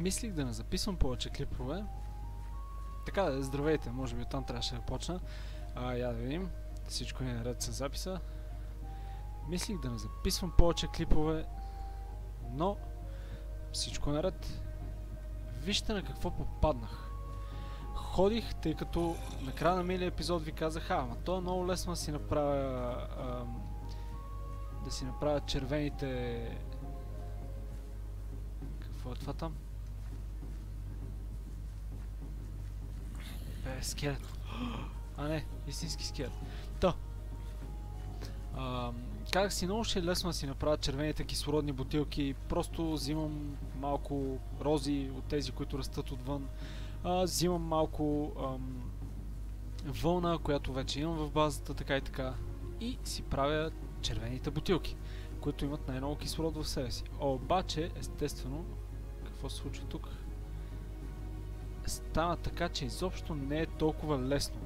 Мислих да не записвам повече клипове. Така, здравейте, може би оттам трябваше да почна. Я да видим. Всичко е наред с записа. Мислих да не записвам повече клипове, но всичко е наред. Вижте на какво попаднах. Ходих, тъй като накрая на миналия епизод ви казах, ама то е много лесно да си направя червените... Какво е това там? Скелет. А не, истински скелет. Та. Казах си, много ще е лесно да си направя червените кислородни бутилки. Просто взимам малко рози от тези, които растат отвън. Взимам малко вълна, която вече имам в базата, така и така. И си правя червените бутилки, които имат най-много кислород в себе си. Обаче, естествено, какво се случва тук? Стана така, че изобщо не е толкова лесно.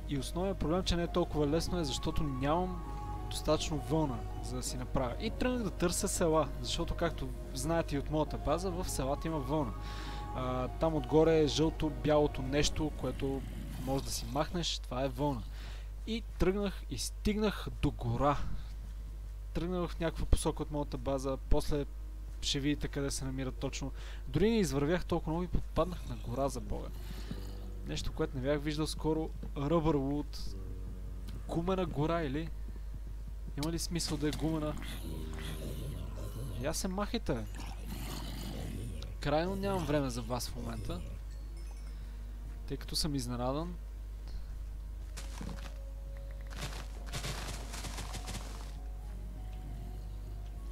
И основният проблем, че не е толкова лесно е, защото нямам достатъчно вълна, за да си направя. И тръгнах да търся села, защото както знаете и от моята база, в селата има вълна. Там отгоре е жълто-бялото нещо, което може да си махнеш, това е вълна. И тръгнах и стигнах до гора. Тръгнах в някаква посока от моята база, после ще видите къде се намира точно. Дори не извървях толкова много и подпаднах на гора, за бога. Нещо, което не бях виждал скоро. Rubberwood. Гумена гора или? Има ли смисъл да е гумена? Я се махайте. Крайно нямам време за вас в момента. Тъй като съм изненадан.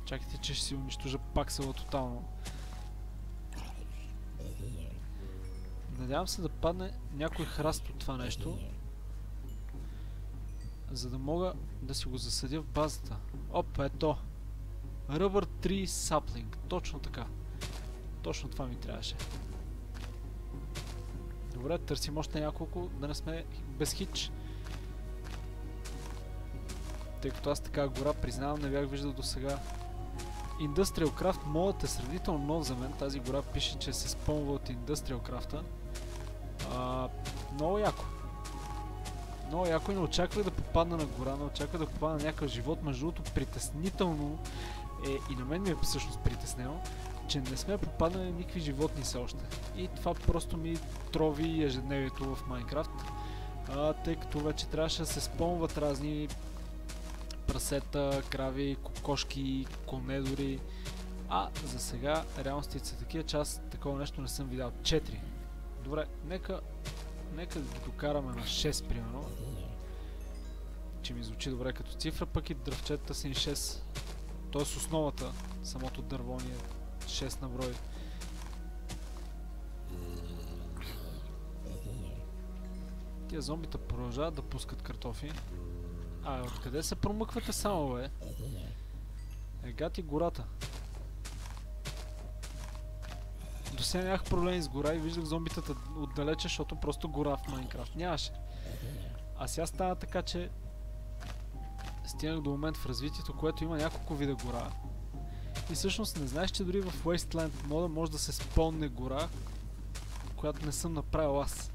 Чакайте, че ще си унищожа пак село тотално. Надявам се да падне някой храст от това нещо, за да мога да си го засадя в базата. Оп, ето! Rubber Tree Sapling. Точно така. Точно това ми трябваше. Добре, търсим още няколко, да не сме без хич. Тъй като аз така гора, признавам, не бях виждал до сега. Industrial Craft модът е сравнително нов за мен. Тази гора пише, че се спомва от Industrial Craft-а. Много яко. Много яко и не очаквах да попадна на гора, не очаквах да попадна на някакъв живот. Между другото, притеснително е, и на мен ми е всъщност притеснено, че не сме попаднали никакви животни все още. И това просто ми трови ежедневието в Майнкрафт. Тъй като вече трябваше да се спомват разни прасета, крави, кокошки, конедори. За сега реалностите са такива, че аз такова нещо не съм видял. 4. Добре, нека да ги докараме на 6 примерно. Че ми звучи добре като цифра, пък и дръвчетата са ни 6. Тоест основата, самото дърво ни е 6 на брой. Тия зомбита продължават да пускат картофи. Откъде се промъквате само, бе? Гати гората. До сега нямах проблеми с гора и виждах зомбитата отдалече, защото просто гора в Майнкрафт нямаше. А сега става така, че стигнах до момент в развитието, което има няколко вида гора. И всъщност не знаеш, че дори в Wasteland мода може да се спълне гора, която не съм направил аз.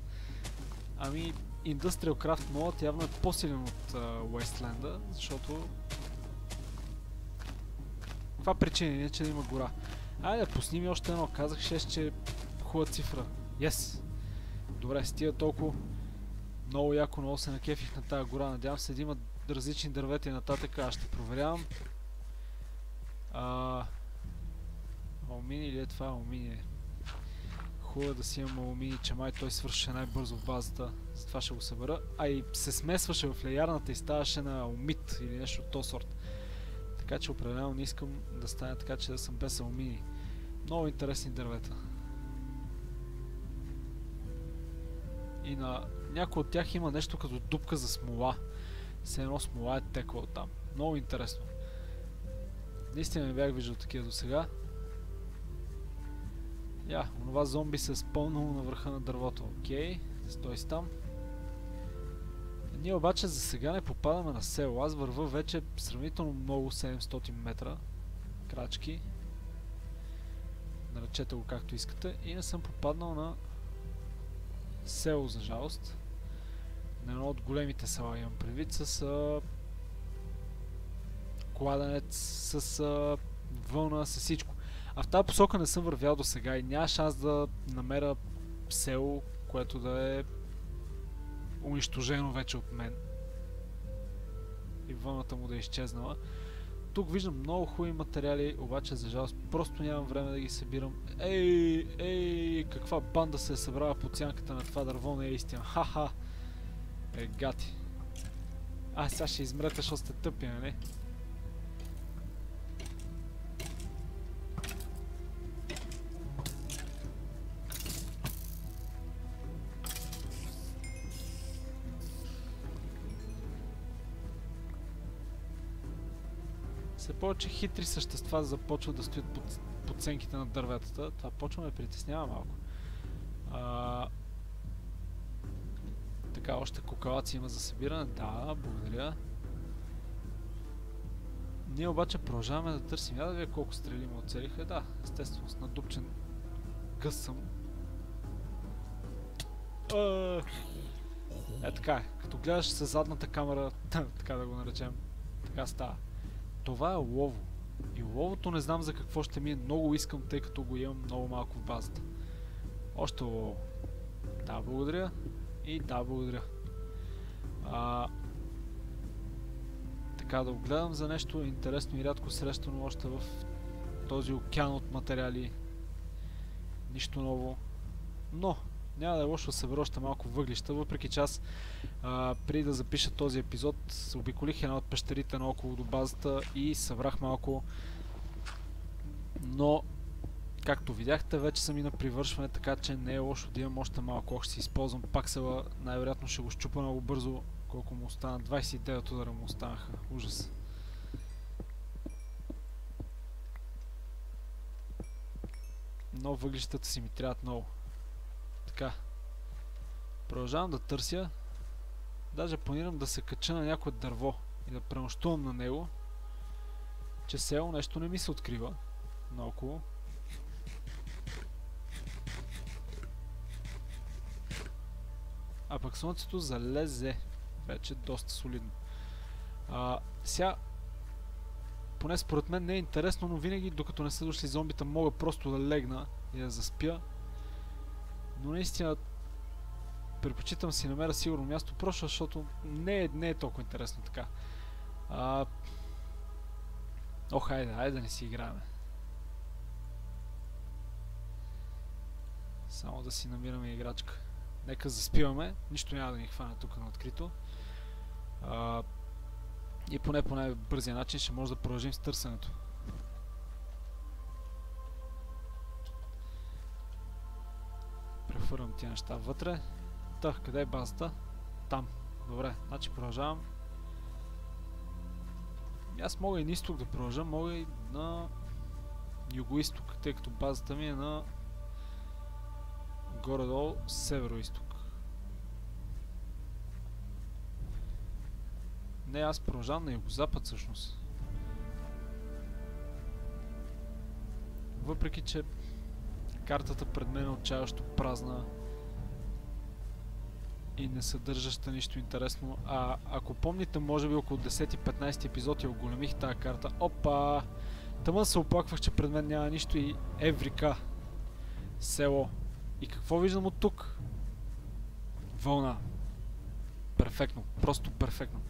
Industrial Craft модът явно е по-силен от Wasteland-а, защото... Каква причина не е, че да има гора? Айде, пусни ми още едно. Казах 6, че е хубава цифра. Yes! Добре, стига толкова. Много яко, много се накефих на тази гора. Надявам се да има различни дървета и нататък. Аз ще проверявам. Алумини или е това? Алумини. Хубаво да си имам алумини, че май той свършеше най-бързо в базата. Затова ще го събера. И се смесваше в леярната и ставаше на алмит или нещо от този сорт. Така че определено не искам да стане така, че да съм без алумини. Много интересни дървета. И на някои от тях има нещо като дупка за смола. Все едно смола е текла оттам. Много интересно. Наистина не бях виждал такива до сега. Онова зомби се е спълнало на върха на дървото. Окей, стой си там. Ние обаче за сега не попадаме на село. Аз вървя вече сравнително много, 700 метра крачки. наречете го както искате, и не съм попаднал на село, за жалост. На едно от големите села имам предвид, с кладенец, с вълна, с всичко. А в тази посока не съм вървял до сега и няма шанс да намеря село, което да е унищожено вече от мен. И вълната му да е изчезнала. Тук виждам много хубави материали, обаче за жалост просто нямам време да ги събирам. Ей, каква банда се е събрала под сянката на това дърво, не е истина. Ха-ха! Гати. Сега ще измрете, защото сте тъпи, нали? Все повече хитри същества започват да стоят под сенките на дърветата. Това почва ме притеснява малко. Така, още кокалаци има за събиране. Да, благодаря. Ние обаче продължаваме да търсим. Я да вие колко стрели ме оцелиха. Да, естествено, с надупчен гъс съм. Така е. Като гледаш със задната камера, така да го наречем, така става. Това е лово. И ловото не знам за какво ще ми е. Много искам, тъй като го имам много малко в базата. Още лово. Да, благодаря. И да, благодаря. Така, да огледам за нещо интересно и рядко срещано още в този океан от материали. Нищо ново. Но няма да е лошо да събера още малко въглища, въпреки че аз преди да запиша този епизод обиколих една от пещерите наоколо до базата и събрах малко. Но както видяхте, вече съм и на привършване, така че не е лошо да имам още малко. Ако ще си използвам паксела, най-вероятно ще го щупа много бързо. Колко му остана? 29 удара му останаха. Ужас. Но въглищата си ми трябват много. Така. Продължавам да търся. Даже планирам да се кача на някое дърво и да пренощувам на него. Че село нещо не ми се открива наоколо. А пък слънцето залезе. Вече доста солидно. Сега, поне според мен не е интересно, но винаги докато не са дошли зомбита мога просто да легна и да заспя. Но наистина предпочитам си намеря сигурно място, просто защото не е толкова интересно така. Хайде да не си играем. Само да си намираме играчка. Нека заспиваме, нищо няма да ни хване тук на открито. И поне по най-бързия начин ще може да продължим с търсенето. Прехвърлям тия неща вътре. Къде е базата? Там. Добре, значи продължавам. Аз мога и на изток да продължа, мога и на юго-исток, тъй като базата ми е на горе-долу северо-исток. Не, аз продължавам на юго-запад всъщност. Въпреки че картата пред мен е отчаящо празна и не съдържаща нищо интересно. Ако помните, може би около 10-15 епизод я оголемих тази карта. Опа! Тъмън се оплаквах, че пред мен няма нищо и Еврика. Село. И какво виждам от тук? Вълна. Перфектно. Просто перфектно.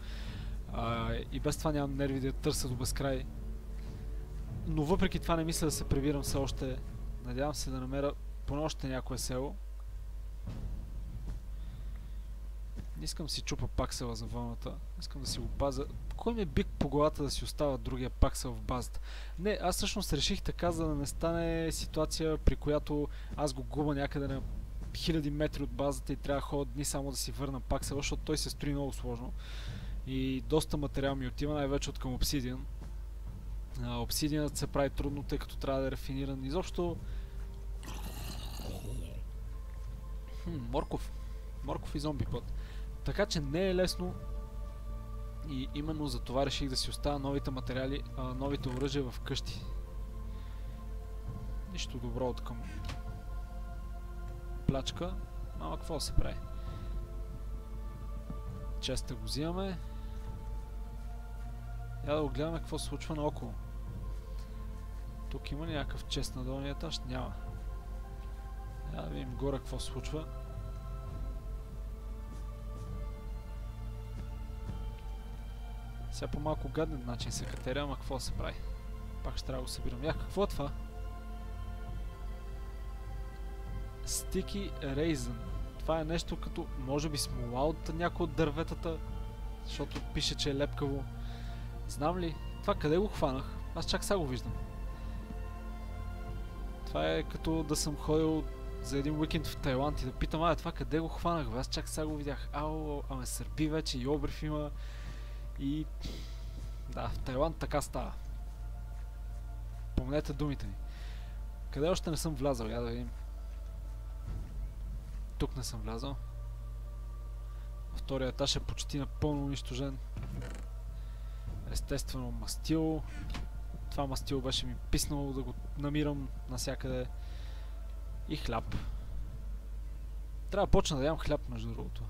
И без това нямам нерви да я търся до безкрай. Но въпреки това не мисля да се прибирам все още. Надявам се да намеря поне още някое село. Не искам си чупа паксела за вълната. Искам да си го пазя. Кой ме бик по главата да си остава другия паксел в базата? Не, аз всъщност реших така, за да не стане ситуация, при която аз го губа някъде на 1000 метри от базата и трябва да ходя дни само да си върна паксела, защото той се строи много сложно. И доста материал ми отива, най-вече от към обсидиан. Обсидианът се прави трудно, тъй като трябва да е рафиниран. Изобщо... Морков и зомби път. Така че не е лесно и именно за това реших да си оставя новите материали, новите оръжия в къщи. Нищо добро от към плячка. Ама какво се прави? Честа го взимаме. Я да го гледаме какво се случва наоколо. Тук има ли някакъв чест на долния етаж? Няма. Я да видим горе какво се случва. Сега по малко гаден начин се катеря, ама какво се прави? Пак ще трябва да го събирам. Какво е това? Sticky Raisin. Това е нещо като, може би, смола от някои от дърветата, защото пише, че е лепкаво. Знам ли? Това къде го хванах? Аз чак сега го виждам. Това е като да съм ходил за един уикенд в Тайланд и да питам, това къде го хванах? Аз чак сега го видях. Аме сърби вече и обрив има. И... да, в Тайланд така става. Помнете думите ми. Къде още не съм влязал? Я да видим. Тук не съм влязал. Втория етаж е почти напълно унищожен. Естествено мастило. Това мастило беше ми писнало да го намирам навсякъде. И хляб. Трябва да почна да ям хляб, между другото.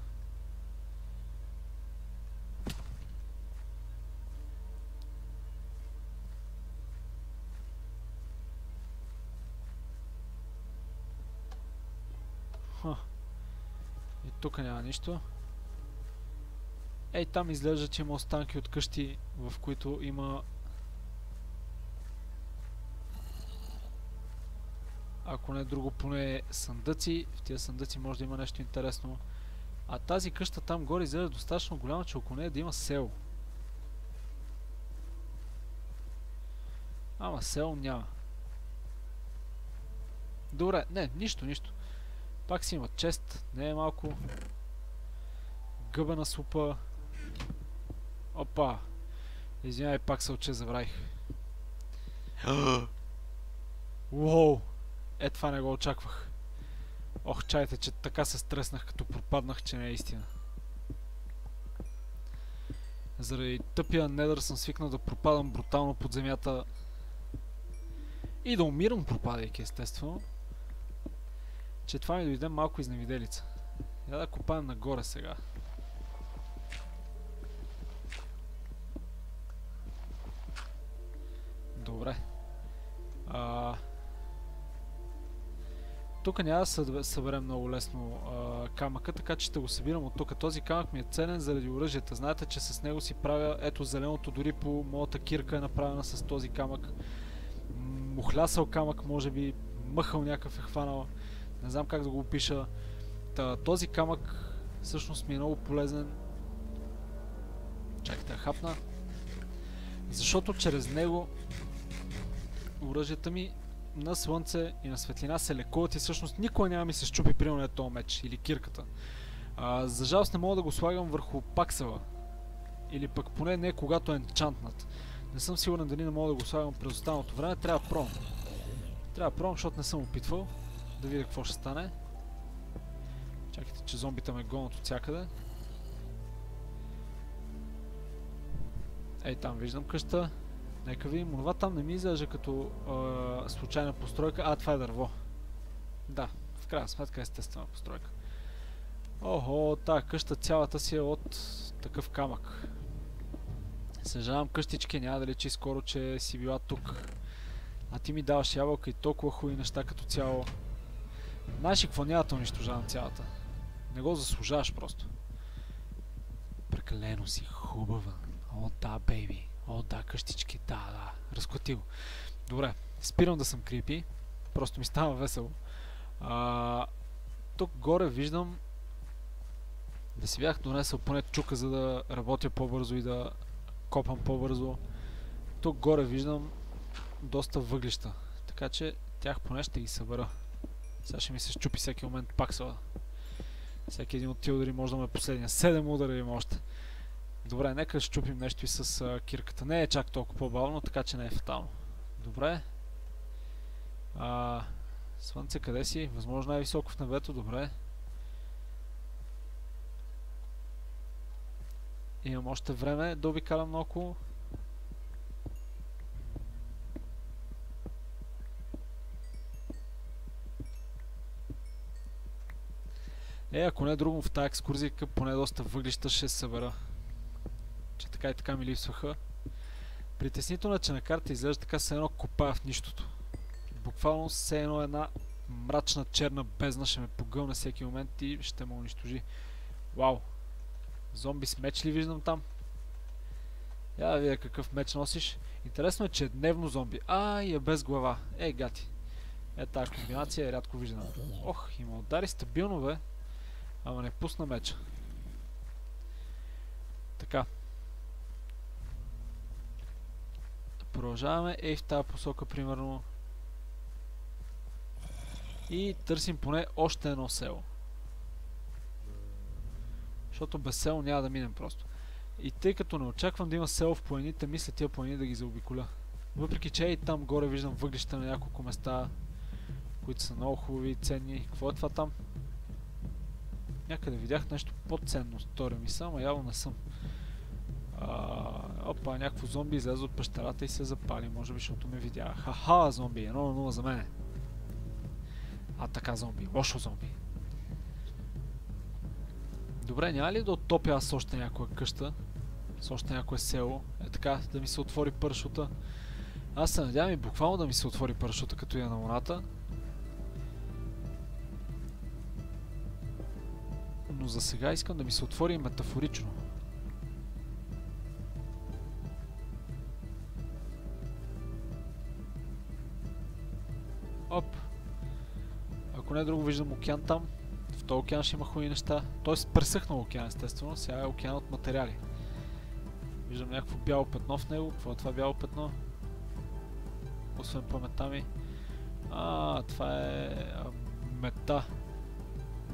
И тук няма нищо. Ей, там изглежда, че има останки от къщи, в които има... ако не друго, поне съндъци. В тия съндъци може да има нещо интересно. А тази къща там горе изглежда достатъчно голяма, че около нея да има село. Ама село няма. Добре, не, нищо. Пак си има чест, не е малко. Гъбена супа. Опа! Извинявай, пак се отче, забравих. Уоу! Това не го очаквах. Ох, чайте, че така се стреснах, като пропаднах, че не е истина. Заради тъпия недър съм свикнал да пропадам брутално под земята. И да умирам, пропадайки, естествено. Че това ми дойде малко изневиделица. Я да копаем нагоре сега. Добре. Тук няма да съберем много лесно камъка, така че ще го събирам от тук. Този камък ми е ценен заради оръжията. Знаете, че с него си правя, ето зеленото, дори по моята кирка е направена с този камък. Мухлясал камък, може би, мъхъл някакъв е хванал. Не знам как да го опиша. Този камък всъщност ми е много полезен. Чакайте, хапна. Защото чрез него оръжията ми на слънце и на светлина се лекуват и всъщност никога няма ми се щупи примерно този меч или кирката. За жалост не мога да го слагам върху паксела. Или пък поне не когато е енчантнат. Не съм сигурен дали не мога да го слагам през останалото време. Трябва да пробвам. Трябва да пробвам, защото не съм опитвал. Да видя какво ще стане. Чакайте, че зомбите ме гонят от всякъде. Ей, там виждам къща. Нека видим. Това там не ми изглежда като случайна постройка. Това е дърво. Да, в крайна сметка е естествена постройка. Охо, тази къща цялата си е от такъв камък. Съжалявам, къщички, няма да лечи скоро, че си била тук. А ти ми даваш ябълка и толкова хубави неща като цяло. Знаеш ли какво, няма да унищожавам цялата. Не го заслужаваш просто. Прекалено си хубава. О, да, бейби. О, да, къщички. Да. Разклатил. Добре, спирам да съм крипи. Просто ми става весело. Тук горе виждам да си бях донесъл поне чука, за да работя по-бързо и да копам по-бързо. Тук горе виждам доста въглища. Така че тях поне ще ги събера. Сега ще ми се щупи всеки момент паксела. Всеки един от тия удари може да ме е последния. 7 удара има още. Добре, нека щупим нещо и с кирката. Не е чак толкова по-бавно, така че не е фатално. Добре. Слънце, къде си? Възможно най-високо в небето. Добре. Имам още време да обикалям наоколо. Ако не друго в тази екскурзия, поне доста въглища ще се събера. Че така и така ми липсваха. Притеснително е, че на карта изглежда така се едно копая в нищото. Буквално все едно една мрачна черна бездна ще ме погълне всеки момент и ще ме унищожи. Вау! Зомби с меч ли виждам там? Я да видя какъв меч носиш. Интересно е, че е дневно зомби. И е без глава. Гати. Тази комбинация е рядко виждана. Ох, има удари стабилно, бе. Ама не пусна меча. Така. Продължаваме в тази посока, примерно. И търсим поне още едно село. Защото без село няма да минем просто. И тъй като не очаквам да има село в планините, мисля тия планини да ги заобиколя. Въпреки че и там горе виждам въглища на няколко места, които са много хубави и ценни. Какво е това там? Някъде видях нещо по-ценно, стори ми са, ама явно не съм. Опа, някакво зомби излезе от пещерата и се запали, може би, защото ме видя. Ха-ха, зомби, 1-0 за мене. Така зомби, лошо зомби. Добре, няма ли да оттопя аз още някоя къща? С още някое село? Така, да ми се отвори парашута. Аз се надявам и буквално да ми се отвори парашута, като я на луната. Но за сега искам да ми се отвори метафорично. Оп! Ако не друго, виждам океан там. В този океан ще има хубави неща. Тоест пресъхнал океан, естествено. Сега е океан от материали. Виждам някакво бяло петно в него. Какво е това бяло петно? Освен паметта ми. Това е мета.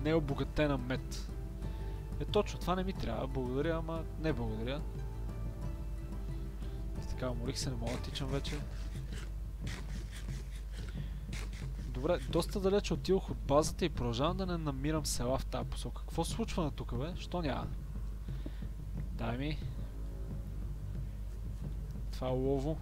Необогатена мед. Точно, това не ми трябва. Благодаря, ама не благодаря. И така, уморих се, не мога да тичам вече. Добре, доста далече отидох от базата и продължавам да не намирам села в тази посока. Какво се случва на тук, бе? Що няма? Дай ми. Това е лово.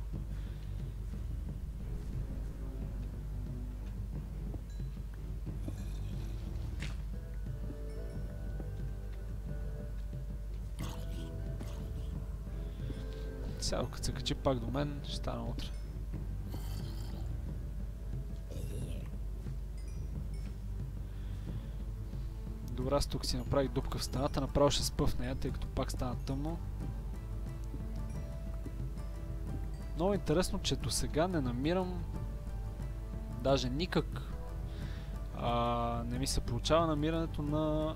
Сега, като се качи пак до мен, ще стана утре. Добре, аз тук си направих дупка в стената, направо ще спъв в нея, тъй като пак стана тъмно. Много интересно, че до сега не намирам даже никак. Не ми се получава намирането на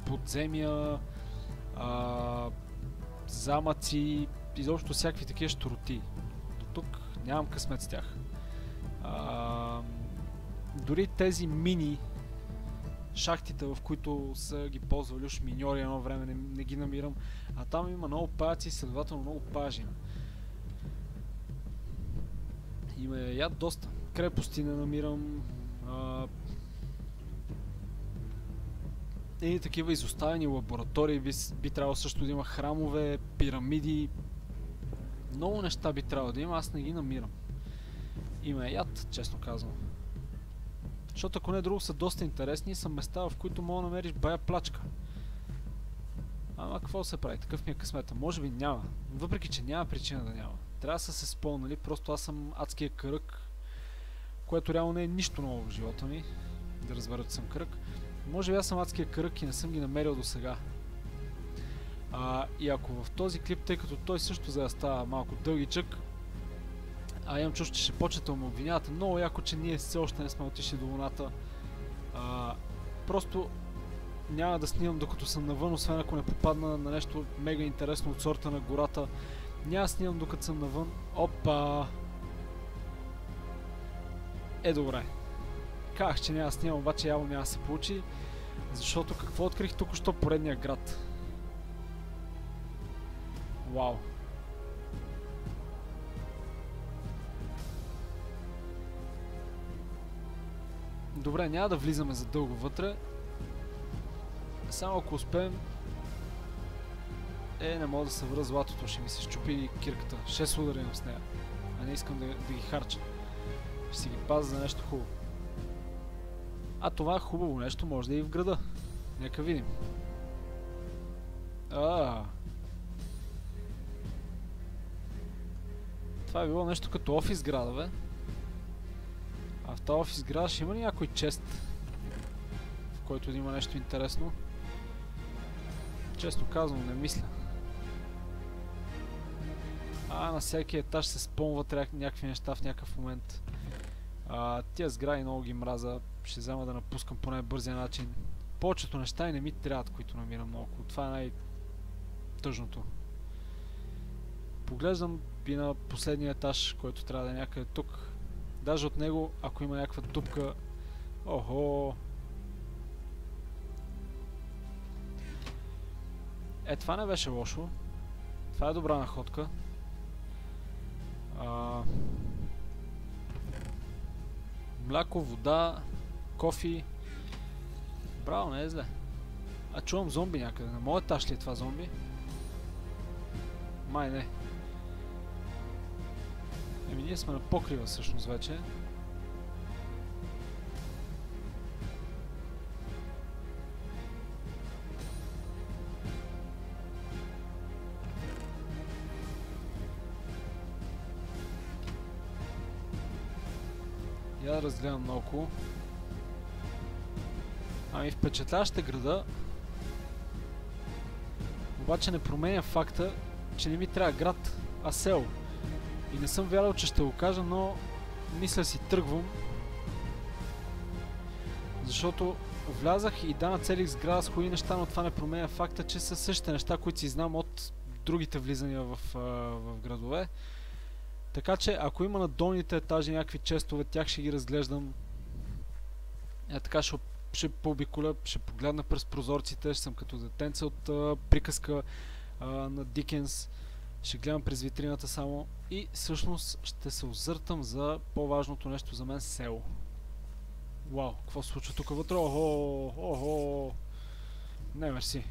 подземия, замъци, изобщо всякакви такива щуроти. До тук нямам късмет с тях. Дори тези мини шахтите, в които са ги ползвали уж миньори едно време, не ги намирам. А там има много паяци, следователно много пажи. Има яд доста. Крепости не намирам. И такива изоставени лаборатории. Би трябвало също да има храмове, пирамиди. Много неща би трябвало да има, аз не ги намирам. Има яд, честно казвам. Защото ако не друго са доста интересни, са места, в които мога да намериш бая плачка. Ама какво се прави? Такъв ми е късмета. Може би няма. Въпреки че няма причина да няма. Трябва да са се спълнали, просто аз съм адския кръг, което реално не е нищо ново в живота ми. Да разбера, че съм кръг. Може би аз съм адския кръг и не съм ги намерил до сега. И ако в този клип, тъй като той също за да става малко дългичък, имам чувство, че ще почнете да ме обвинявате много яко, че ние все още не сме отишли до луната. Просто няма да снимам докато съм навън, освен ако не попадна на нещо мега интересно от сорта на гората. Няма да снимам докато съм навън. Опа! Добре. Казах, че няма да снимам, обаче явно няма да се получи. Защото какво открих току-що? Поредния град. Вау! Добре, няма да влизаме за дълго вътре. Само ако успеем... не мога да събера златото, ще ми се щупи кирката. 6 удари имам с нея. А не искам да ги харча. Ще си ги пазя за нещо хубаво. А това хубаво нещо може да е и в града. Нека видим. Това е било нещо като офис града, бе. А в този офис града ще има ли някой чест, в който да има нещо интересно? Честно казвам, не мисля. На всеки етаж се спомват някакви неща в някакъв момент. Тия сгради много ги мраза. Ще взема да напускам по най-бързия начин. Повечето неща и не ми трябват, които намирам наоколо. Това е най-тъжното. Поглеждам и на последния етаж, който трябва да е някъде тук. Даже от него, ако има някаква дупка... Охо! Това не беше лошо. Това е добра находка. Мляко, вода, кофи. Браво, не е зле. Чувам зомби някъде. На моят етаж ли е това зомби? Май не. Ние сме на покрива всъщност вече. Я да разгледам наоколо. Впечатляващ е града. Обаче не променя факта, че не ми трябва град, а село. И не съм вярвал, че ще го кажа, но мисля си тръгвам. Защото влязах и нацелих сграда с кои неща, но това не променя факта, че са същите неща, които си знам от другите влизания в градове. Така че, ако има на долните етажи някакви честове, тях ще ги разглеждам. Така ще пообиколя, ще погледна през прозорците, ще съм като детенце от приказка на Дикенс. Ще гледам през витрината само и всъщност ще се озъртам за по-важното нещо за мен — село. Вау, какво се случва тук вътре? Охо! Не, мерси.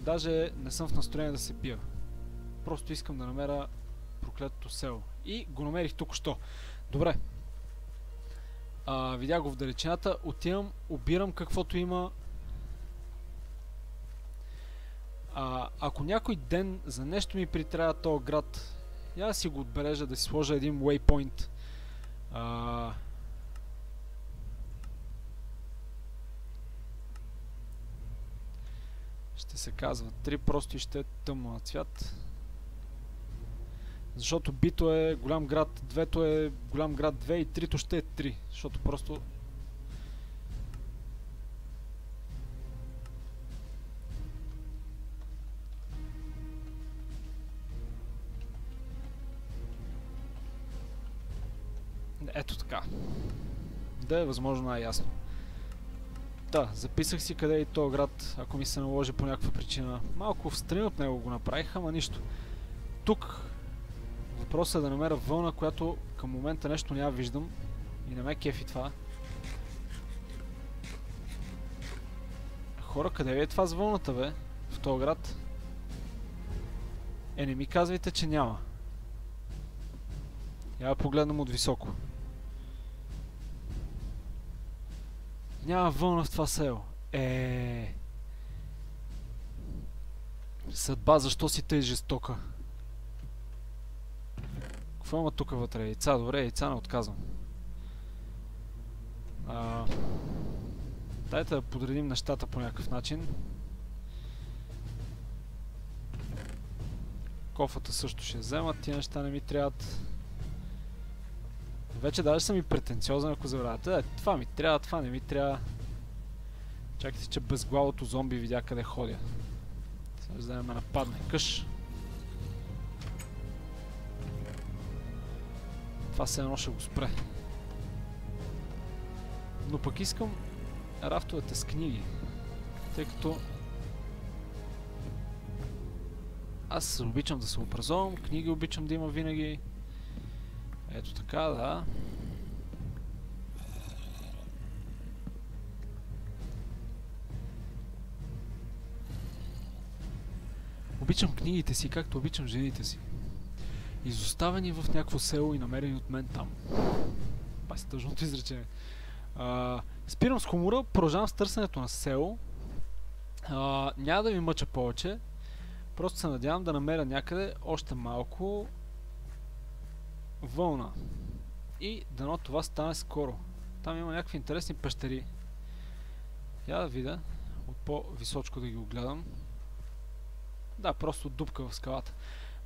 Даже не съм в настроение да се бия. Просто искам да намеря проклетото село. И го намерих току-що. Добре. Видях го в далечината. Отивам, обирам каквото има. Ако някой ден за нещо ми притрябва този град, я да си го отбележа, да си сложа един waypoint. Ще се казва 3 просто и ще е тъмно на цвят. Защото бито е голям град, 2-то е голям град 2 и 3-то ще е 3. Защото просто... Ето така. Да е възможно най-ясно. Записах си къде е и този град, ако ми се наложи по някаква причина. Малко встрани от него го направих, ама нищо. Тук въпросът е да намеря вълна, която към момента нещо няма виждам и не ме кефи това. Хора, къде е това с вълната, бе? В този град? Не ми казвайте, че няма. Я да погледнем от високо. Няма вълна в това село. Съдба, защо си тъй жестока? Какво има тук вътре? Яйца, добре, яйца не отказвам. Дайте да подредим нещата по някакъв начин. Кофата също ще взема, тия неща не ми трябват. Вече даже съм и претенциозен, ако забравяте. Това ми трябва, това не ми трябва. Чакайте, че безглавото зомби видя къде ходя. Сега ще да ме нападне. Къш! Това все едно ще го спре. Но пък искам рафтовете с книги. Тъй като аз обичам да се образовам, книги обичам да има винаги. Ето така, да. Обичам книгите си, както обичам жените си. Изоставени в някакво село и намерени от мен там. Това е тъжното изречение. Спирам с хумора, продължавам с търсенето на село. Няма да ви мъча повече. Просто се надявам да намеря някъде още малко вълна. И дано това стане скоро. Там има някакви интересни пещери. Я да видя. От по-височко да ги огледам. Да, просто дупка в скалата.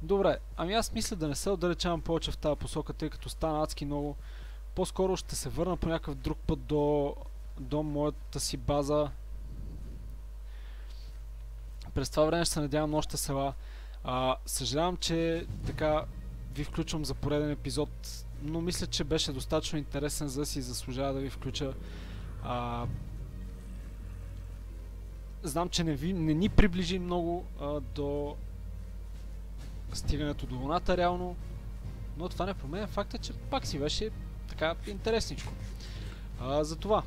Добре, ами аз мисля да не се отдалечавам повече в тази посока, тъй като стана адски много. По-скоро ще се върна по някакъв друг път до моята си база. През това време ще се надявам на още села. Съжалявам, че така ви включвам за пореден епизод, но мисля, че беше достатъчно интересен, за да си заслужава да ви включа. Знам, че не ни приближи много до стигането до луната реално, но това не променя факта, че пак си беше така интересничко. Затова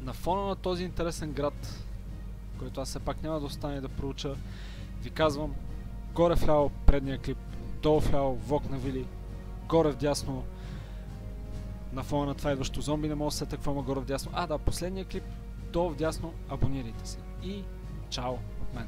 на фона на този интересен град, който аз все пак няма да остане да проуча, ви казвам: горе вляво предния клип, долу вляво Влог на Вили, горе вдясно на фона на това идващо зомби, не мога да се сетя какво има горе вдясно. Да, последния клип, долу вдясно, абонирайте се. И чао от мен.